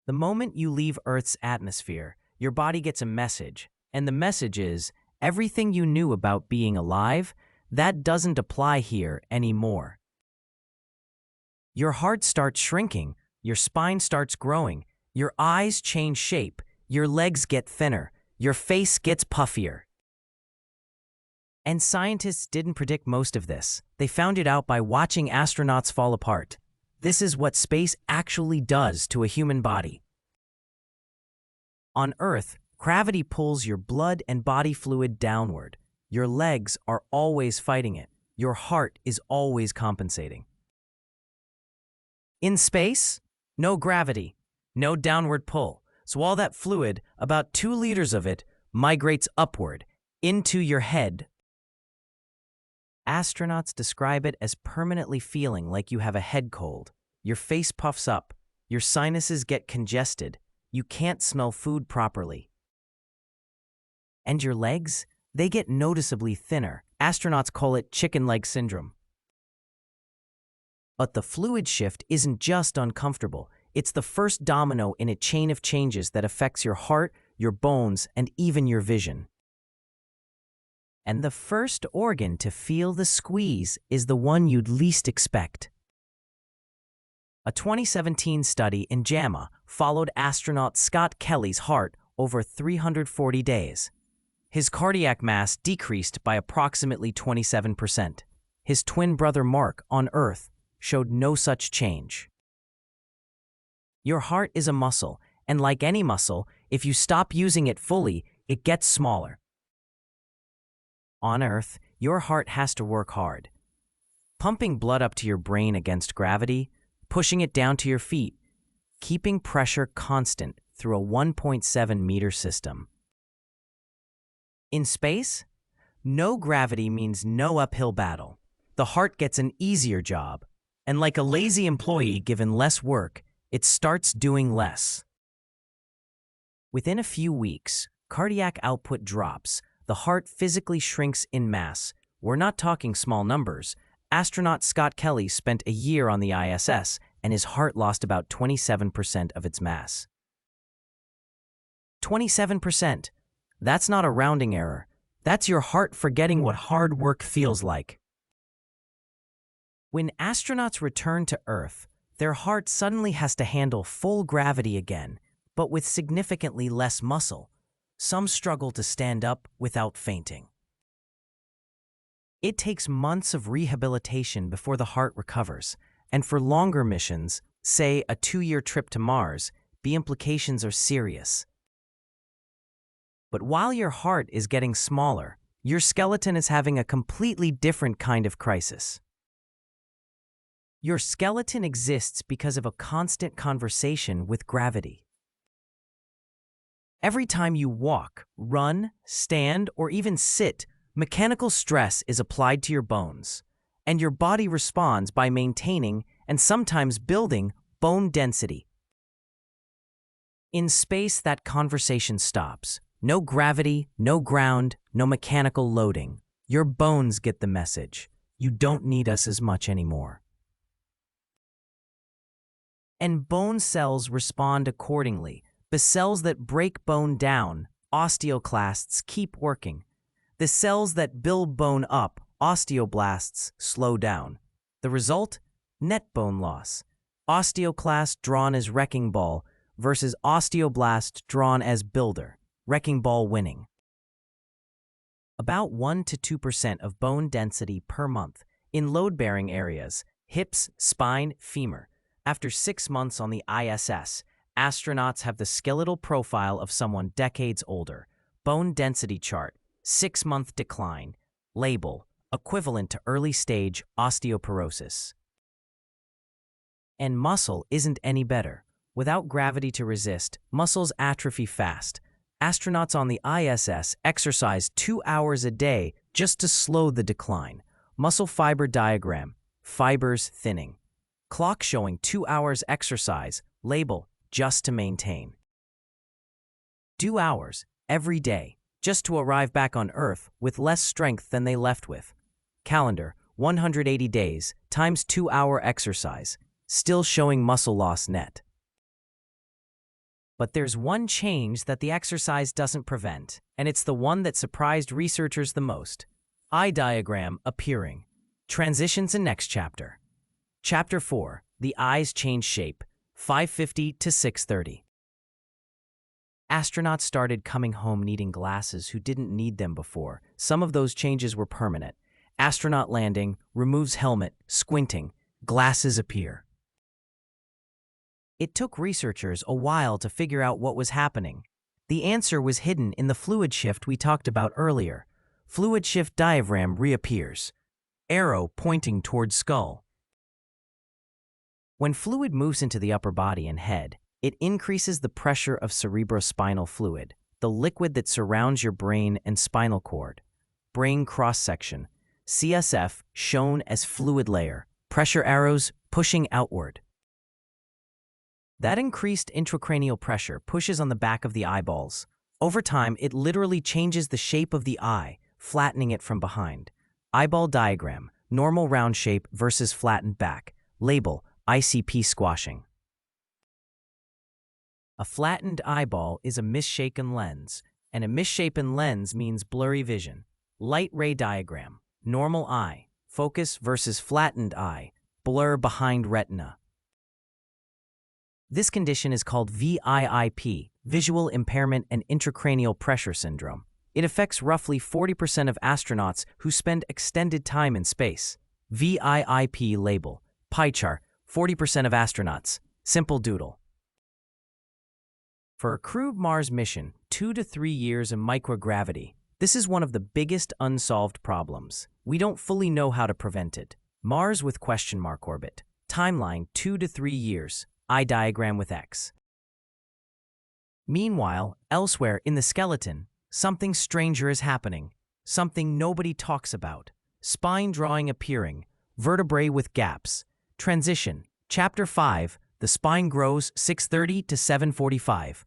The moment you leave Earth's atmosphere, your body gets a message, and the message is, everything you knew about being alive, that doesn't apply here anymore. Your heart starts shrinking, your spine starts growing, your eyes change shape, your legs get thinner, your face gets puffier. And scientists didn't predict most of this. They found it out by watching astronauts fall apart. This is what space actually does to a human body. On Earth, gravity pulls your blood and body fluid downward. Your legs are always fighting it. Your heart is always compensating. In space, no gravity, no downward pull. So all that fluid, about 2 liters of it, migrates upward, into your head. Astronauts describe it as permanently feeling like you have a head cold. Your face puffs up, your sinuses get congested, you can't smell food properly. And your legs? They get noticeably thinner. Astronauts call it chicken leg syndrome. But the fluid shift isn't just uncomfortable. It's the first domino in a chain of changes that affects your heart, your bones, and even your vision. And the first organ to feel the squeeze is the one you'd least expect. A 2017 study in JAMA followed astronaut Scott Kelly's heart over 340 days. His cardiac mass decreased by approximately 27%. His twin brother Mark on Earth showed no such change. Your heart is a muscle, and like any muscle, if you stop using it fully, it gets smaller. On Earth, your heart has to work hard. Pumping blood up to your brain against gravity, pushing it down to your feet, keeping pressure constant through a 1.7-meter system. In space, no gravity means no uphill battle. The heart gets an easier job, and like a lazy employee given less work, it starts doing less. Within a few weeks, cardiac output drops. The heart physically shrinks in mass. We're not talking small numbers. Astronaut Scott Kelly spent a year on the ISS, and his heart lost about 27% of its mass. 27%. That's not a rounding error. That's your heart forgetting what hard work feels like. When astronauts return to Earth, their heart suddenly has to handle full gravity again, but with significantly less muscle. Some struggle to stand up without fainting. It takes months of rehabilitation before the heart recovers, and for longer missions, say a 2-year trip to Mars, the implications are serious. But while your heart is getting smaller, your skeleton is having a completely different kind of crisis. Your skeleton exists because of a constant conversation with gravity. Every time you walk, run, stand, or even sit, mechanical stress is applied to your bones, and your body responds by maintaining and sometimes building bone density. In space, that conversation stops. No gravity, no ground, no mechanical loading. Your bones get the message. You don't need us as much anymore. And bone cells respond accordingly. The cells that break bone down, osteoclasts, keep working. The cells that build bone up, osteoblasts, slow down. The result? Net bone loss. Osteoclast drawn as wrecking ball versus osteoblast drawn as builder, wrecking ball winning. About 1 to 2% of bone density per month in load-bearing areas, hips, spine, femur. After 6 months on the ISS, astronauts have the skeletal profile of someone decades older. Bone density chart, 6-month decline. Label, equivalent to early-stage osteoporosis. And muscle isn't any better. Without gravity to resist, muscles atrophy fast. Astronauts on the ISS exercise 2 hours a day just to slow the decline. Muscle fiber diagram, fibers thinning. Clock showing 2 hours exercise, label, just to maintain. 2 hours, every day, just to arrive back on Earth with less strength than they left with. Calendar, 180 days, times 2-hour exercise, still showing muscle loss net. But there's one change that the exercise doesn't prevent, and it's the one that surprised researchers the most. Eye diagram appearing. Transitions in next chapter. Chapter 4. The eyes change shape. 5:50 to 6:30. Astronauts started coming home needing glasses who didn't need them before. Some of those changes were permanent. Astronaut landing, removes helmet, squinting, glasses appear. It took researchers a while to figure out what was happening. The answer was hidden in the fluid shift we talked about earlier. Fluid shift diaphragm reappears. Arrow pointing towards skull. When fluid moves into the upper body and head, it increases the pressure of cerebrospinal fluid, the liquid that surrounds your brain and spinal cord. Brain cross-section, CSF shown as fluid layer, pressure arrows pushing outward. That increased intracranial pressure pushes on the back of the eyeballs. Over time, it literally changes the shape of the eye, flattening it from behind. Eyeball diagram, normal round shape versus flattened back. Label, ICP squashing. A flattened eyeball is a misshapen lens, and a misshapen lens means blurry vision. Light ray diagram, normal eye, focus versus flattened eye, blur behind retina. This condition is called VIIP, Visual Impairment and Intracranial Pressure Syndrome. It affects roughly 40% of astronauts who spend extended time in space. VIIP label, pie chart, 40% of astronauts, simple doodle. For a crewed Mars mission, 2 to 3 years in microgravity, this is one of the biggest unsolved problems. We don't fully know how to prevent it. Mars with question mark orbit. Timeline 2 to 3 years. Eye diagram with X. Meanwhile, elsewhere in the skeleton, something stranger is happening. Something nobody talks about. Spine drawing appearing. Vertebrae with gaps. Transition. Chapter 5. The spine grows 6:30 to 7:45.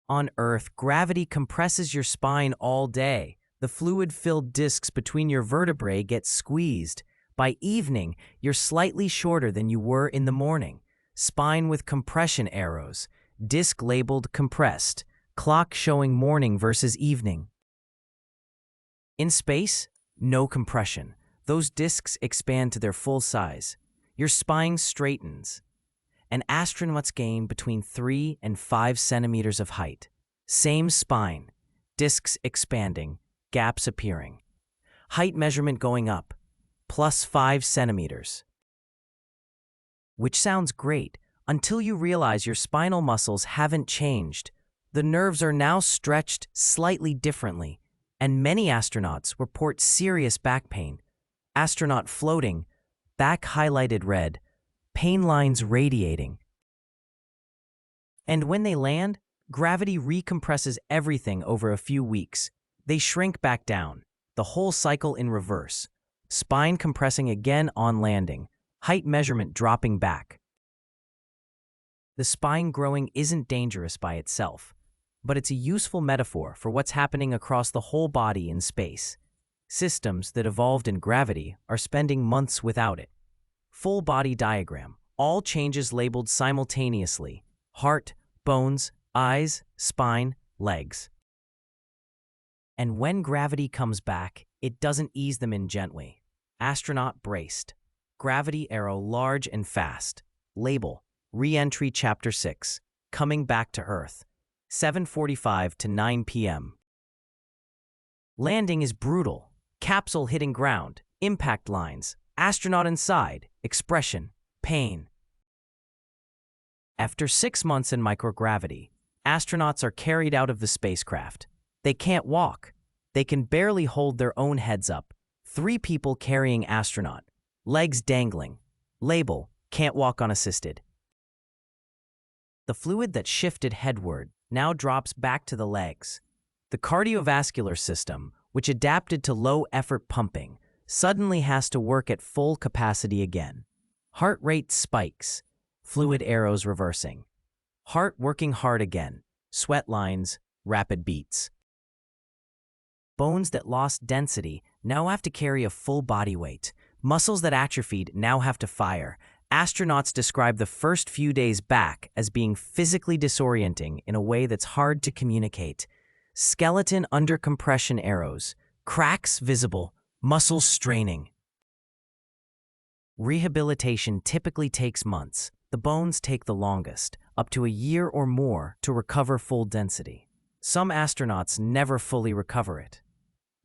On Earth, gravity compresses your spine all day. The fluid-filled discs between your vertebrae get squeezed. By evening, you're slightly shorter than you were in the morning. Spine with compression arrows. Disc labeled compressed. Clock showing morning versus evening. In space, no compression. Those discs expand to their full size. Your spine straightens. And astronauts gain between 3 and 5 centimeters of height. Same spine. Discs expanding. Gaps appearing. Height measurement going up. Plus 5 centimeters. Which sounds great until you realize your spinal muscles haven't changed. The nerves are now stretched slightly differently, and many astronauts report serious back pain. Astronaut floating, back highlighted red, pain lines radiating. And when they land, gravity recompresses everything over a few weeks. They shrink back down, the whole cycle in reverse. Spine compressing again on landing, height measurement dropping back. The spine growing isn't dangerous by itself, but it's a useful metaphor for what's happening across the whole body in space. Systems that evolved in gravity are spending months without it. Full body diagram, all changes labeled simultaneously: heart, bones, eyes, spine, legs. And when gravity comes back, it doesn't ease them in gently. Astronaut braced. Gravity arrow large and fast. Label, Re-entry Chapter 6, Coming Back to Earth, 7:45 to 9 p.m. Landing is brutal. Capsule hitting ground. Impact lines. Astronaut inside. Expression. Pain. After 6 months in microgravity, astronauts are carried out of the spacecraft. They can't walk. They can barely hold their own heads up. 3 people carrying astronaut. Legs dangling. Label, can't walk unassisted. The fluid that shifted headward now drops back to the legs. The cardiovascular system, which adapted to low-effort pumping, suddenly has to work at full capacity again. Heart rate spikes. Fluid arrows reversing. Heart working hard again. Sweat lines, rapid beats. Bones that lost density now have to carry a full body weight. Muscles that atrophied now have to fire. Astronauts describe the first few days back as being physically disorienting in a way that's hard to communicate. Skeleton under compression arrows, cracks visible, muscles straining. Rehabilitation typically takes months. The bones take the longest, up to a year or more, to recover full density. Some astronauts never fully recover it.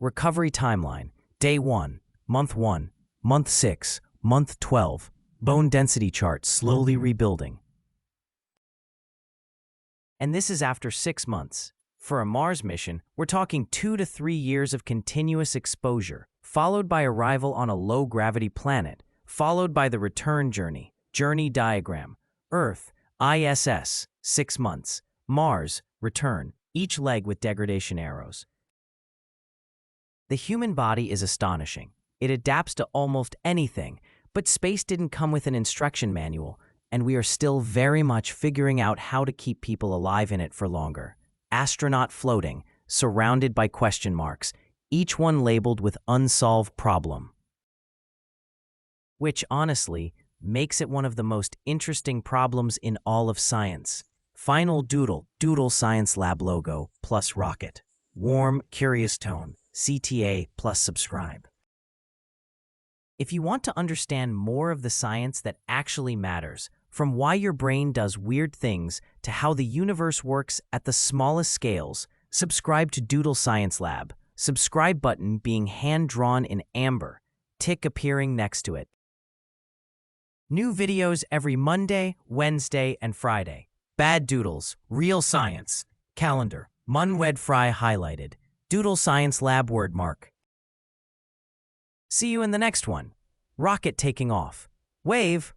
Recovery timeline: Day 1, Month 6, Month 12. Bone density chart slowly rebuilding. And this is after 6 months. For a Mars mission, we're talking 2 to 3 years of continuous exposure, followed by arrival on a low-gravity planet, followed by the return journey. Journey diagram: Earth, ISS, 6 months. Mars, return, each leg with degradation arrows. The human body is astonishing. It adapts to almost anything, but space didn't come with an instruction manual, and we are still very much figuring out how to keep people alive in it for longer. Astronaut floating, surrounded by question marks, each one labeled with unsolved problem. Which, honestly, makes it one of the most interesting problems in all of science. Final doodle, Science Lab logo, plus rocket. Warm, curious tone, CTA plus subscribe. If you want to understand more of the science that actually matters, from why your brain does weird things to how the universe works at the smallest scales, subscribe to Doodle Science Lab. Subscribe button being hand-drawn in amber, tick appearing next to it. New videos every Monday, Wednesday, and Friday. Bad doodles, real science. Calendar, Munwed Fry highlighted. Doodle Science Lab wordmark. See you in the next one. Rocket taking off. Wave.